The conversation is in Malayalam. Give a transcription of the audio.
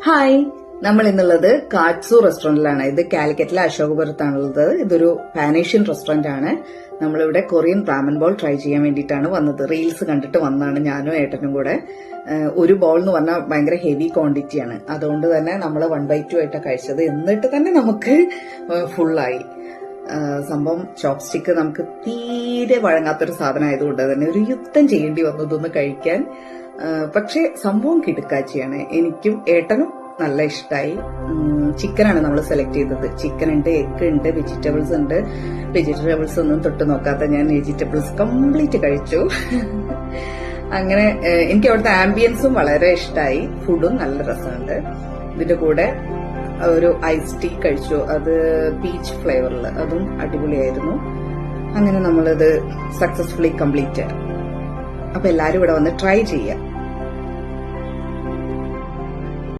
ഹായ്, നമ്മൾ ഇന്നുള്ളത് കാറ്റ്സു റെസ്റ്റോറന്റിലാണ്. ഇത് കാലിക്കറ്റിലെ അശോകപുരത്താണുള്ളത്. ഇതൊരു പാനേഷ്യൻ റെസ്റ്റോറന്റ് ആണ്. നമ്മളിവിടെ കൊറിയൻ റാമൻ ബോൾ ട്രൈ ചെയ്യാൻ വേണ്ടിയിട്ടാണ് വന്നത്. റീൽസ് കണ്ടിട്ട് വന്നതാണ് ഞാനും ഏട്ടനും കൂടെ. ഒരു ബോൾ എന്ന് പറഞ്ഞാൽ ഭയങ്കര ഹെവി ക്വാണ്ടിറ്റിയാണ്. അതുകൊണ്ട് തന്നെ നമ്മൾ 1/2 ആയിട്ടാണ് കഴിച്ചത്. എന്നിട്ട് തന്നെ നമുക്ക് ഫുള്ളായി. സംഭവം ചോപ്സ്റ്റിക്ക് നമുക്ക് തീരെ വഴങ്ങാത്തൊരു സാധനം ആയതുകൊണ്ട് തന്നെ ഒരു യുദ്ധം ചെയ്യേണ്ടി വന്നു ഇതൊന്ന് കഴിക്കാൻ. പക്ഷെ സംഭവം കിടുക്കാച്ചിയാണ്. എനിക്കും ഏട്ടനും നല്ല ഇഷ്ടമായി. ചിക്കനാണ് നമ്മൾ സെലക്ട് ചെയ്തത്. ചിക്കൻ ഉണ്ട്, എഗ് ഉണ്ട്, വെജിറ്റബിൾസ് ഉണ്ട്. വെജിറ്റബിൾസ് ഒന്നും തൊട്ട് നോക്കാത്ത ഞാൻ വെജിറ്റബിൾസ് കംപ്ലീറ്റ് കഴിച്ചു. അങ്ങനെ എനിക്ക് അവിടുത്തെ ആംബിയൻസും വളരെ ഇഷ്ടമായി. ഫുഡും നല്ല രസമുണ്ട്. ഇതിന്റെ കൂടെ ഒരു ഐസ് ടീ കഴിച്ചു, അത് പീച്ച് ഫ്ലേവറിൽ, അതും അടിപൊളിയായിരുന്നു. അങ്ങനെ നമ്മളിത് സക്സസ്ഫുള്ളി കംപ്ലീറ്റ്. അപ്പൊ എല്ലാരും ഇവിടെ വന്ന് ട്രൈ ചെയ്യാം.